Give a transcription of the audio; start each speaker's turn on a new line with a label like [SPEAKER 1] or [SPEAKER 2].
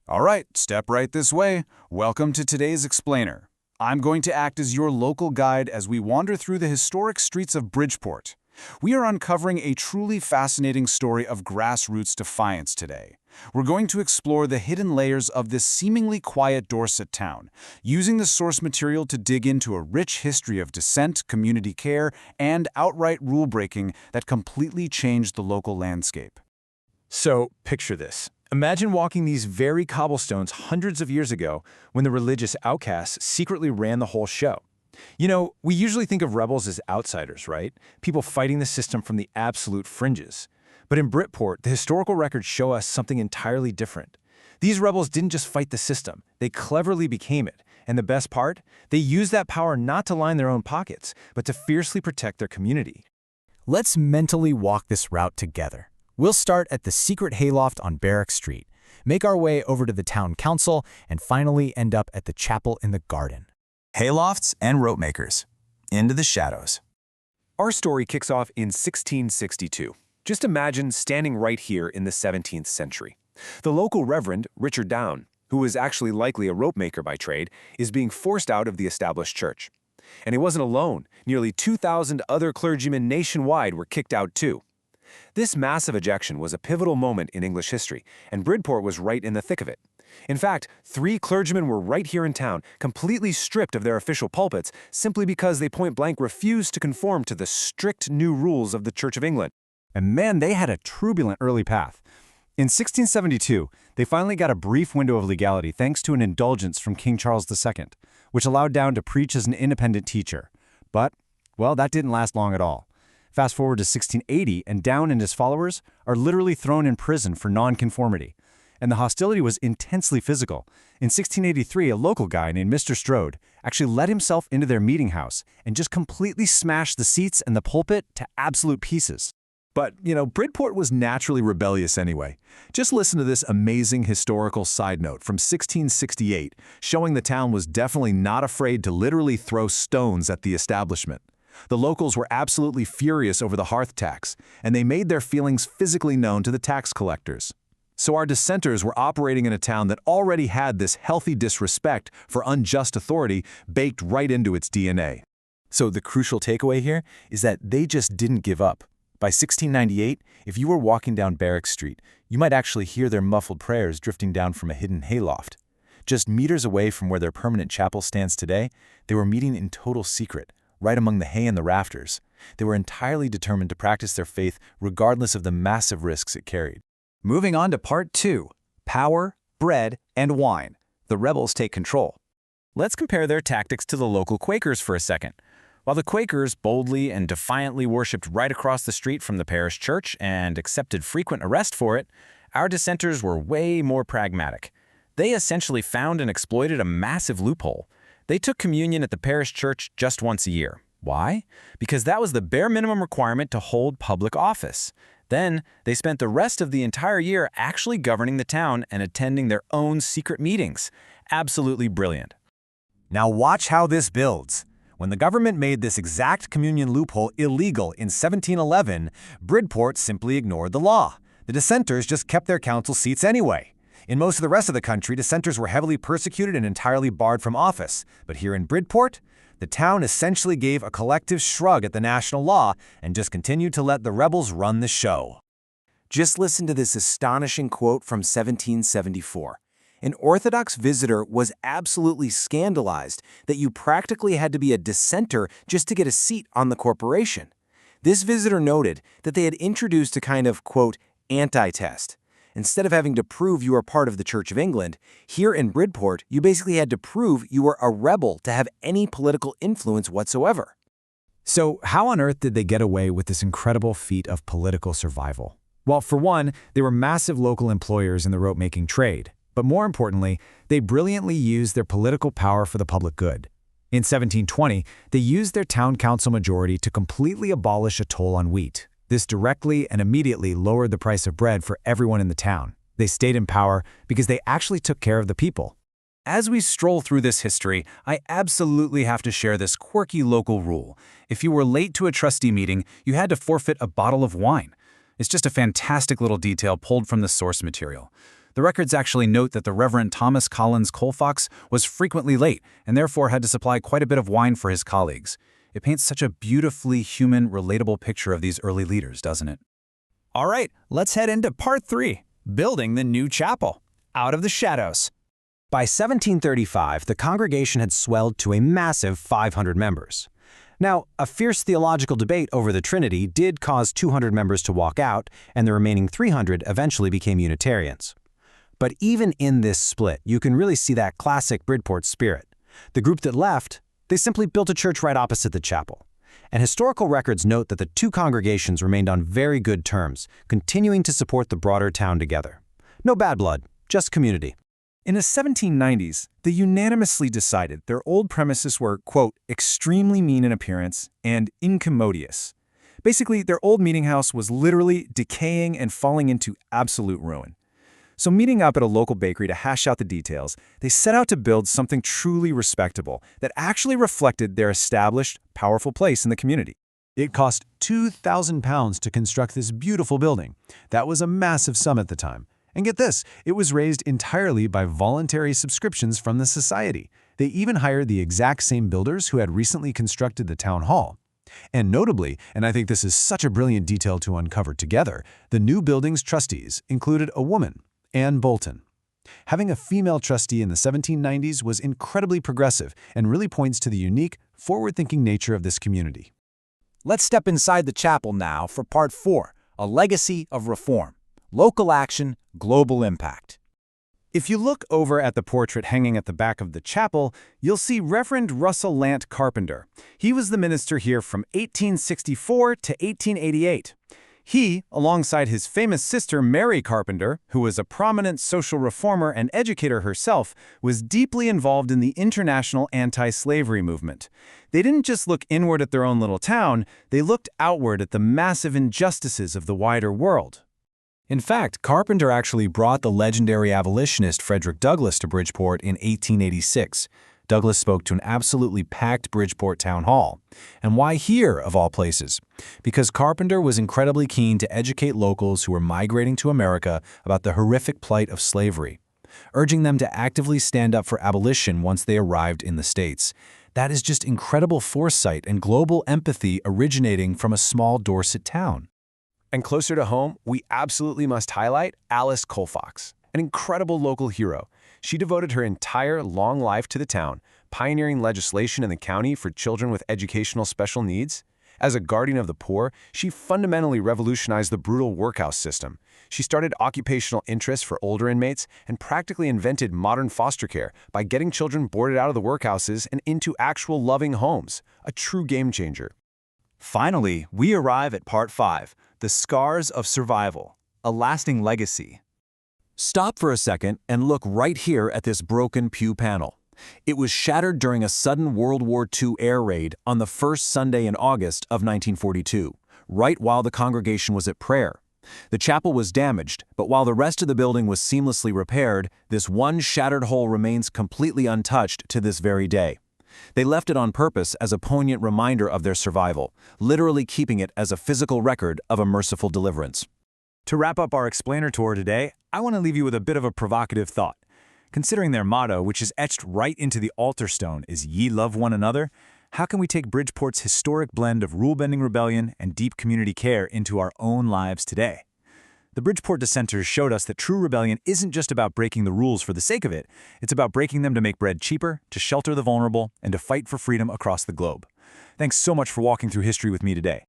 [SPEAKER 1] All right, step right this way. Welcome to today's explainer. I'm going to act as your local guide as we wander through the historic streets of Bridport. We are uncovering a truly fascinating story of grassroots defiance today. We're going to explore the hidden layers of this seemingly quiet Dorset town, using the source material to dig into a rich history of dissent, community care, and outright rule-breaking that completely changed the local landscape.
[SPEAKER 2] So, picture this. Imagine walking these very cobblestones hundreds of years ago when the religious outcasts secretly ran the whole show. You know, we usually think of rebels as outsiders, right? People fighting the system from the absolute fringes. But in Bridport, the historical records show us something entirely different. These rebels didn't just fight the system, they cleverly became it. And the best part? They used that power not to line their own pockets, but to fiercely protect their community.
[SPEAKER 3] Let's mentally walk this route together. We'll start at the secret hayloft on Barrack Street, make our way over to the town council, and finally end up at the chapel in the garden.
[SPEAKER 4] Haylofts and rope makers. Into the shadows.
[SPEAKER 2] Our story kicks off in 1662. Just imagine standing right here in the 17th century. The local Reverend, Richard Downe, who was actually likely a rope maker by trade, is being forced out of the established church. And he wasn't alone. Nearly 2,000 other clergymen nationwide were kicked out too. This massive ejection was a pivotal moment in English history, and Bridport was right in the thick of it. In fact, 3 clergymen were right here in town, completely stripped of their official pulpits, simply because they point-blank refused to conform to the strict new rules of the Church of England.
[SPEAKER 5] And man, they had a turbulent early path. In 1672, they finally got a brief window of legality thanks to an indulgence from King Charles II, which allowed Downe to preach as an independent teacher. But, well, that didn't last long at all. Fast forward to 1680, and Downe and his followers are literally thrown in prison for nonconformity. And the hostility was intensely physical. In 1683, a local guy named Mr. Strode actually let himself into their meeting house and just completely smashed the seats and the pulpit to absolute pieces.
[SPEAKER 6] But, Bridport was naturally rebellious anyway. Just listen to this amazing historical side note from 1668, showing the town was definitely not afraid to literally throw stones at the establishment. The locals were absolutely furious over the hearth tax, and they made their feelings physically known to the tax collectors. So our dissenters were operating in a town that already had this healthy disrespect for unjust authority baked right into its DNA.
[SPEAKER 2] So the crucial takeaway here is that they just didn't give up. By 1698, if you were walking down Barrack Street, you might actually hear their muffled prayers drifting down from a hidden hayloft. Just meters away from where their permanent chapel stands today, they were meeting in total secret, right among the hay and the rafters. They were entirely determined to practice their faith regardless of the massive risks it carried.
[SPEAKER 3] Moving on to part 2, power, bread, and wine. The rebels take control.
[SPEAKER 1] Let's compare their tactics to the local Quakers for a second. While the Quakers boldly and defiantly worshipped right across the street from the parish church and accepted frequent arrest for it, our dissenters were way more pragmatic. They essentially found and exploited a massive loophole. They took communion at the parish church just once a year. Why? Because that was the bare minimum requirement to hold public office. Then, they spent the rest of the entire year actually governing the town and attending their own secret meetings. Absolutely brilliant.
[SPEAKER 3] Now watch how this builds. When the government made this exact communion loophole illegal in 1711, Bridport simply ignored the law. The dissenters just kept their council seats anyway. In most of the rest of the country, dissenters were heavily persecuted and entirely barred from office. But here in Bridport, the town essentially gave a collective shrug at the national law and just continued to let the rebels run the show.
[SPEAKER 7] Just listen to this astonishing quote from 1774. An Orthodox visitor was absolutely scandalized that you practically had to be a dissenter just to get a seat on the corporation. This visitor noted that they had introduced a kind of, quote, anti-test. Instead of having to prove you were part of the Church of England, here in Bridport, you basically had to prove you were a rebel to have any political influence whatsoever.
[SPEAKER 3] So how on earth did they get away with this incredible feat of political survival? Well, for one, they were massive local employers in the rope-making trade. But more importantly, they brilliantly used their political power for the public good. In 1720, they used their town council majority to completely abolish a toll on wheat. This directly and immediately lowered the price of bread for everyone in the town. They stayed in power because they actually took care of the people.
[SPEAKER 1] As we stroll through this history, I absolutely have to share this quirky local rule. If you were late to a trustee meeting, you had to forfeit a bottle of wine. It's just a fantastic little detail pulled from the source material.
[SPEAKER 3] The records actually note that the Reverend Thomas Collins Colfax was frequently late and therefore had to supply quite a bit of wine for his colleagues. It paints such a beautifully human, relatable picture of these early leaders, doesn't it?
[SPEAKER 1] All right, let's head into part 3, building the new chapel. Out of the shadows.
[SPEAKER 7] By 1735, the congregation had swelled to a massive 500 members. Now, a fierce theological debate over the Trinity did cause 200 members to walk out, and the remaining 300 eventually became Unitarians. But even in this split, you can really see that classic Bridport spirit. The group that left, they simply built a church right opposite the chapel. And historical records note that the two congregations remained on very good terms, continuing to support the broader town together. No bad blood, just community.
[SPEAKER 2] In the 1790s, they unanimously decided their old premises were, quote, extremely mean in appearance and incommodious. Basically, their old meeting house was literally decaying and falling into absolute ruin. So meeting up at a local bakery to hash out the details, they set out to build something truly respectable that actually reflected their established, powerful place in the community.
[SPEAKER 3] It cost £2,000 to construct this beautiful building. That was a massive sum at the time. And get this, it was raised entirely by voluntary subscriptions from the society. They even hired the exact same builders who had recently constructed the town hall. And notably, and I think this is such a brilliant detail to uncover together, the new building's trustees included a woman, Anne Bolton. Having a female trustee in the 1790s was incredibly progressive and really points to the unique, forward-thinking nature of this community.
[SPEAKER 1] Let's step inside the chapel now for part 4, a legacy of reform. Local action, global impact.
[SPEAKER 3] If you look over at the portrait hanging at the back of the chapel, you'll see Reverend Russell Lant Carpenter. He was the minister here from 1864 to 1888. He, alongside his famous sister Mary Carpenter, who was a prominent social reformer and educator herself, was deeply involved in the international anti-slavery movement. They didn't just look inward at their own little town, they looked outward at the massive injustices of the wider world.
[SPEAKER 1] In fact, Carpenter actually brought the legendary abolitionist Frederick Douglass to Bridport in 1886. Douglass spoke to an absolutely packed Bridport town hall. And why here, of all places? Because Carpenter was incredibly keen to educate locals who were migrating to America about the horrific plight of slavery, urging them to actively stand up for abolition once they arrived in the States. That is just incredible foresight and global empathy originating from a small Dorset town.
[SPEAKER 2] And closer to home, we absolutely must highlight Alice Colfax, an incredible local hero. She devoted her entire long life to the town, pioneering legislation in the county for children with educational special needs. As a guardian of the poor, she fundamentally revolutionized the brutal workhouse system. She started occupational interest for older inmates and practically invented modern foster care by getting children boarded out of the workhouses and into actual loving homes. A true game changer.
[SPEAKER 4] Finally, we arrive at part 5, the scars of survival, a lasting legacy.
[SPEAKER 1] Stop for a second and look right here at this broken pew panel. It was shattered during a sudden World War II air raid on the first Sunday in August of 1942, right while the congregation was at prayer. The chapel was damaged, but while the rest of the building was seamlessly repaired, this one shattered hole remains completely untouched to this very day. They left it on purpose as a poignant reminder of their survival, literally keeping it as a physical record of a merciful deliverance.
[SPEAKER 3] To wrap up our explainer tour today, I want to leave you with a bit of a provocative thought. Considering their motto, which is etched right into the altar stone, is "Ye love one another," how can we take Bridport's historic blend of rule-bending rebellion and deep community care into our own lives today? The Bridport dissenters showed us that true rebellion isn't just about breaking the rules for the sake of it, it's about breaking them to make bread cheaper, to shelter the vulnerable, and to fight for freedom across the globe. Thanks so much for walking through history with me today.